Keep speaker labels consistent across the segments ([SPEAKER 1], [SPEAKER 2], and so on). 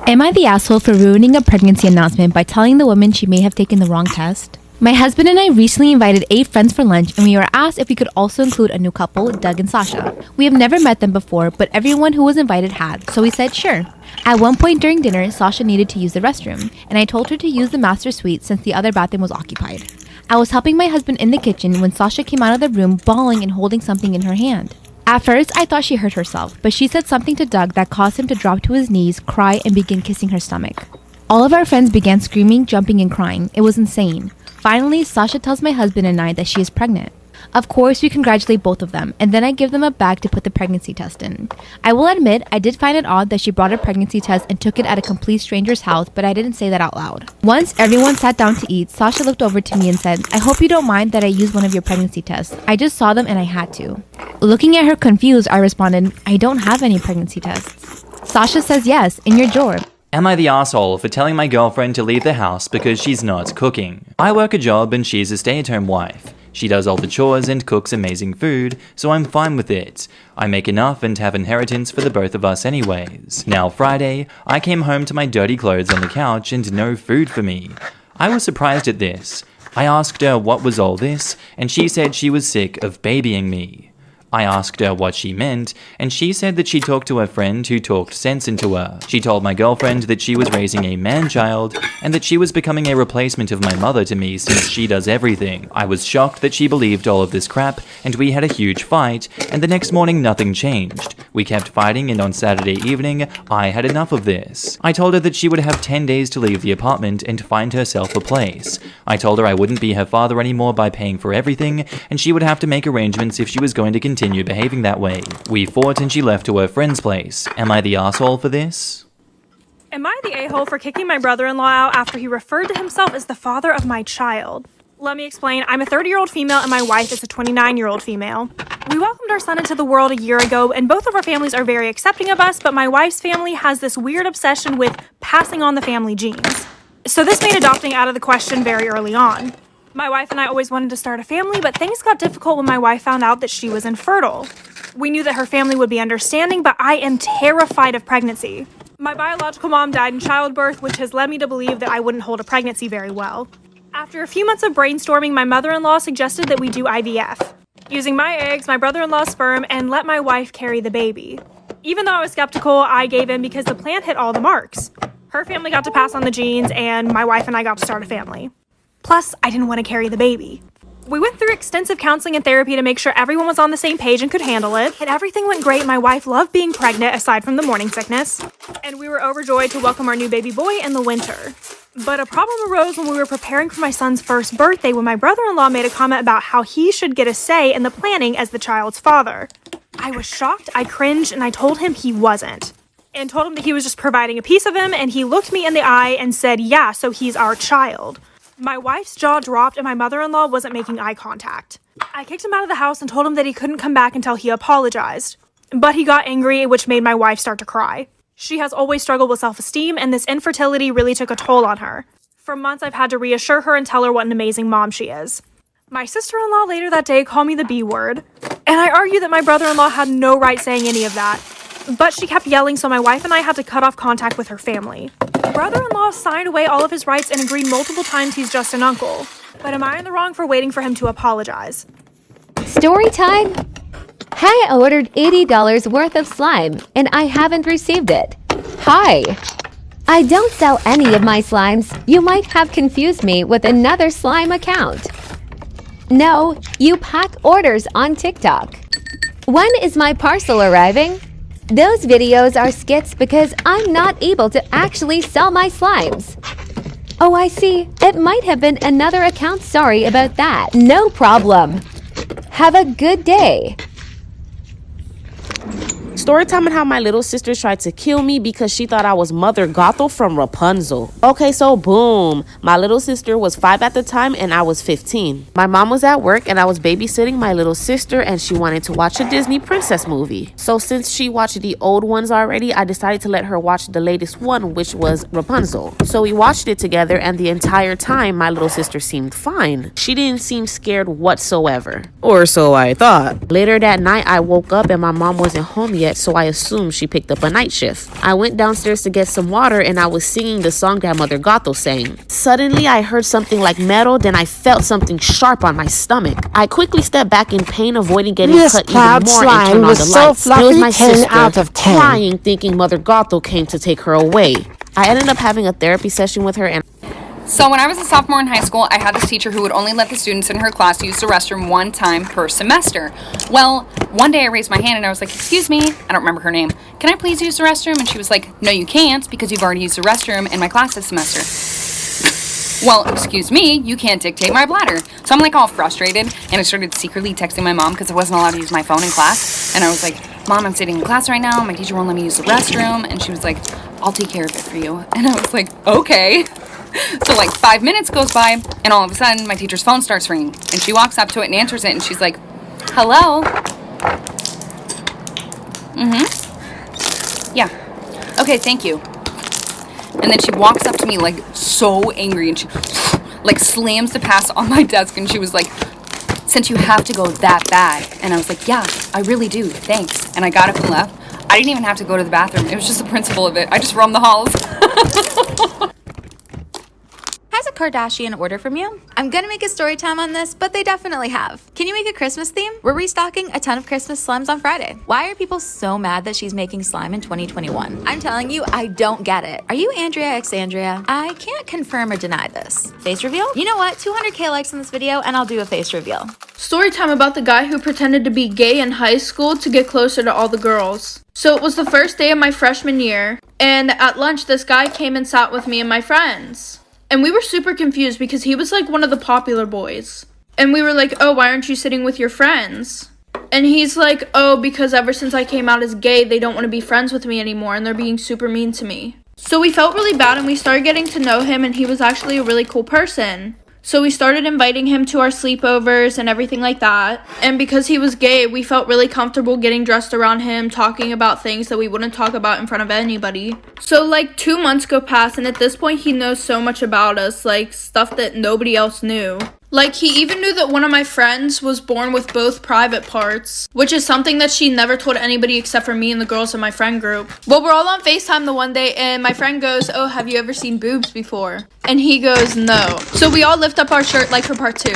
[SPEAKER 1] Am I the asshole for ruining a pregnancy announcement by telling the woman she may have taken the wrong test? My husband and I recently invited 8 friends for lunch, and we were asked if we could also include a new couple, Doug and Sasha. We have never met them before, but everyone who was invited had, so we said sure. At one point during dinner, Sasha needed to use the restroom, and I told her to use the master suite since the other bathroom was occupied. I was helping my husband in the kitchen when Sasha came out of the room bawling and holding something in her hand. At first, I thought she hurt herself, but she said something to Doug that caused him to drop to his knees, cry, and begin kissing her stomach. All of our friends began screaming, jumping, and crying. It was insane. Finally, Sasha tells my husband and I that she is pregnant. Of course, we congratulate both of them, and then I give them a bag to put the pregnancy test in. I will admit, I did find it odd that she brought a pregnancy test and took it at a complete stranger's house, but I didn't say that out loud. Once everyone sat down to eat, Sasha looked over to me and said, "I hope you don't mind that I used one of your pregnancy tests. I just saw them and I had to." Looking at her confused, I responded, "I don't have any pregnancy tests." Sasha says, "Yes, in your drawer."
[SPEAKER 2] Am I the asshole for telling my girlfriend to leave the house because she's not cooking? I work a job and she's a stay-at-home wife. She does all the chores and cooks amazing food, so I'm fine with it. I make enough and have inheritance for the both of us anyways. Now Friday, I came home to my dirty clothes on the couch and no food for me. I was surprised at this. I asked her what was all this, and she said she was sick of babying me. I asked her what she meant, and she said that she talked to her friend who talked sense into her. She told my girlfriend that she was raising a man-child, and that she was becoming a replacement of my mother to me since she does everything. I was shocked that she believed all of this crap, and we had a huge fight, and the next morning nothing changed. We kept fighting, and on Saturday evening, I had enough of this. I told her that she would have 10 days to leave the apartment and find herself a place. I told her I wouldn't be her father anymore by paying for everything, and she would have to make arrangements if she was going to continue behaving that way. We fought and she left to her friend's place. Am I the asshole for this?
[SPEAKER 3] Am I the a-hole for kicking my brother-in-law out after he referred to himself as the father of my child? Let me explain. I'm a 30-year-old female and my wife is a 29-year-old female. We welcomed our son into the world a year ago, and both of our families are very accepting of us, but my wife's family has this weird obsession with passing on the family genes. So this made adopting out of the question very early on. My wife and I always wanted to start a family, but things got difficult when my wife found out that she was infertile. We knew that her family would be understanding, but I am terrified of pregnancy. My biological mom died in childbirth, which has led me to believe that I wouldn't hold a pregnancy very well. After a few months of brainstorming, my mother-in-law suggested that we do IVF, using my eggs, my brother-in-law's sperm, and let my wife carry the baby. Even though I was skeptical, I gave in because the plan hit all the marks. Her family got to pass on the genes, and my wife and I got to start a family. Plus, I didn't want to carry the baby. We went through extensive counseling and therapy to make sure everyone was on the same page and could handle it, and everything went great. My wife loved being pregnant, aside from the morning sickness, and we were overjoyed to welcome our new baby boy in the winter. But a problem arose when we were preparing for my son's first birthday when my brother-in-law made a comment about how he should get a say in the planning as the child's father. I was shocked, I cringed, and I told him he wasn't. And told him that he was just providing a piece of him, and he looked me in the eye and said, "Yeah, so he's our child." My wife's jaw dropped and my mother-in-law wasn't making eye contact. I kicked him out of the house and told him that he couldn't come back until he apologized. But he got angry, which made my wife start to cry. She has always struggled with self-esteem, and this infertility really took a toll on her. For months, I've had to reassure her and tell her what an amazing mom she is. My sister-in-law later that day called me the B word, and I argued that my brother-in-law had no right saying any of that. But she kept yelling, so my wife and I had to cut off contact with her family. Brother-in-law signed away all of his rights and agreed multiple times he's just an uncle. But am I in the wrong for waiting for him to apologize?
[SPEAKER 4] Storytime? Hey, I ordered $80 worth of slime, and I haven't received it. Hi. I don't sell any of my slimes. You might have confused me with another slime account. No, you pack orders on TikTok. When is my parcel arriving? Those videos are skits because I'm not able to actually sell my slimes. Oh, I see. It might have been another account. Sorry about that. No problem. Have a good day.
[SPEAKER 5] Storytime on how my little sister tried to kill me because she thought I was Mother Gothel from Rapunzel. Okay, so boom. My little sister was 5 at the time and I was 15. My mom was at work and I was babysitting my little sister and she wanted to watch a Disney princess movie. So since she watched the old ones already, I decided to let her watch the latest one, which was Rapunzel. So we watched it together and the entire time my little sister seemed fine. She didn't seem scared whatsoever. Or so I thought. Later that night, I woke up and my mom wasn't home yet yet, so I assumed she picked up a night shift. I went downstairs to get some water and I was singing the song that Mother Gato sang. Suddenly, I heard something like metal, then I felt something sharp on my stomach. I quickly stepped back in pain, avoiding getting
[SPEAKER 6] This
[SPEAKER 5] cut even
[SPEAKER 6] cloud
[SPEAKER 5] more, and
[SPEAKER 6] slime
[SPEAKER 5] turned on
[SPEAKER 6] was
[SPEAKER 5] the
[SPEAKER 6] so
[SPEAKER 5] lights. It was
[SPEAKER 6] fluffy,
[SPEAKER 5] my
[SPEAKER 6] 10
[SPEAKER 5] sister,
[SPEAKER 6] out of 10.
[SPEAKER 5] crying, thinking Mother Gato came to take her away. I ended up having a therapy session with her, and
[SPEAKER 7] So when I was a sophomore in high school, I had this teacher who would only let the students in her class use the restroom one time per semester. Well, one day I raised my hand and I was like, excuse me, I don't remember her name, can I please use the restroom? And she was like, no you can't, because you've already used the restroom in my class this semester. Well, excuse me, you can't dictate my bladder. So I'm like all frustrated, and I started secretly texting my mom because I wasn't allowed to use my phone in class. And I was like, Mom, I'm sitting in class right now, my teacher won't let me use the restroom. And she was like, I'll take care of it for you. And I was like, okay. So like 5 minutes goes by, and all of a sudden my teacher's phone starts ringing, and she walks up to it and answers it, and she's like, hello? Yeah. Okay, thank you. And then she walks up to me like so angry, and she like slams the pass on my desk, and she was like, since you have to go that bad. And I was like, yeah, I really do, thanks. And I got up and left. I didn't even have to go to the bathroom. It was just the principle of it. I just roamed the halls.
[SPEAKER 8] Has a Kardashian order from you? I'm gonna make a story time on this, but they definitely have. Can you make a Christmas theme? We're restocking a ton of Christmas slimes on Friday. Why are people so mad that she's making slime in 2021? I'm telling you, I don't get it. Are you Andrea x Andrea? I can't confirm or deny this. Face reveal? You know what? 200k likes on this video and I'll do a face reveal.
[SPEAKER 9] Storytime about the guy who pretended to be gay in high school to get closer to all the girls. So it was the first day of my freshman year, and at lunch this guy came and sat with me and my friends. And we were super confused because he was like one of the popular boys. And we were like, oh, why aren't you sitting with your friends? And he's like, oh, because ever since I came out as gay, they don't want to be friends with me anymore and they're being super mean to me. So we felt really bad and we started getting to know him, and he was actually a really cool person. So we started inviting him to our sleepovers and everything like that. And because he was gay, we felt really comfortable getting dressed around him, talking about things that we wouldn't talk about in front of anybody. So like 2 months go past, and at this point he knows so much about us, like stuff that nobody else knew. Like, he even knew that one of my friends was born with both private parts, which is something that she never told anybody except for me and the girls in my friend group. Well, we're all on FaceTime the one day, and my friend goes, oh, have you ever seen boobs before? And he goes, no. So we all lift up our shirt like for part 2.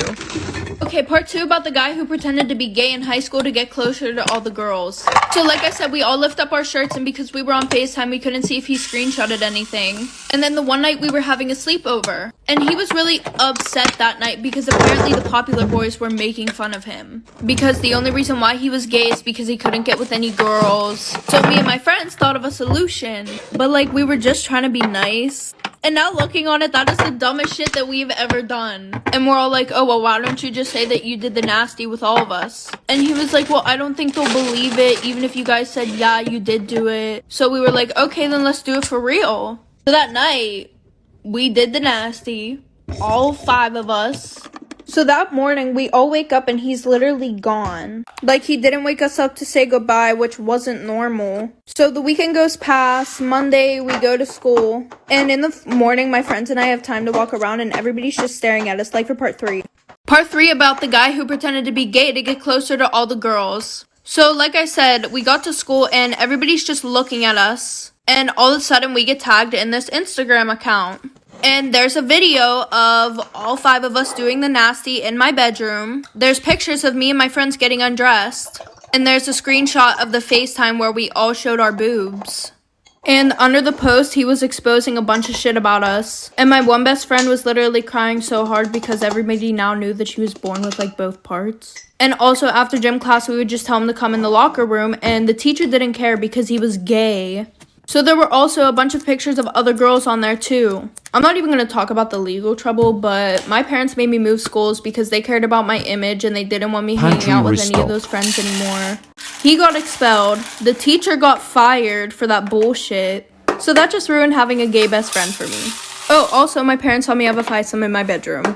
[SPEAKER 9] Okay, part 2 about the guy who pretended to be gay in high school to get closer to all the girls. So like I said, we all lift up our shirts, and because we were on FaceTime, we couldn't see if he screenshotted anything. And then the one night we were having a sleepover, and he was really upset that night because apparently the popular boys were making fun of him. Because the only reason why he was gay is because he couldn't get with any girls. So me and my friends thought of a solution, but like we were just trying to be nice. And now looking on it, that is the dumbest shit that we've ever done. And we're all like, oh, well, why don't you just say that you did the nasty with all of us? And he was like, well, I don't think they'll believe it, even if you guys said, yeah, you did do it. So we were like, okay, then let's do it for real. So that night, we did the nasty, all 5 of us. So that morning, we all wake up and he's literally gone. Like, he didn't wake us up to say goodbye, which wasn't normal. So the weekend goes past. Monday, we go to school. And in the morning, my friends and I have time to walk around, and everybody's just staring at us, like for part 3. Part 3 about the guy who pretended to be gay to get closer to all the girls. So like I said, we got to school and everybody's just looking at us. And all of a sudden, we get tagged in this Instagram account. And there's a video of all 5 of us doing the nasty in my bedroom. There's pictures of me and my friends getting undressed. And there's a screenshot of the FaceTime where we all showed our boobs. And under the post, he was exposing a bunch of shit about us. And my one best friend was literally crying so hard because everybody now knew that she was born with like both parts. And also after gym class, we would just tell him to come in the locker room, and the teacher didn't care because he was gay. So there were also a bunch of pictures of other girls on there too. I'm not even going to talk about the legal trouble, but my parents made me move schools because they cared about my image and they didn't want me hanging out with any of those friends anymore. He got expelled. The teacher got fired for that bullshit. So that just ruined having a gay best friend for me. Oh, also my parents saw me have a threesome in my bedroom.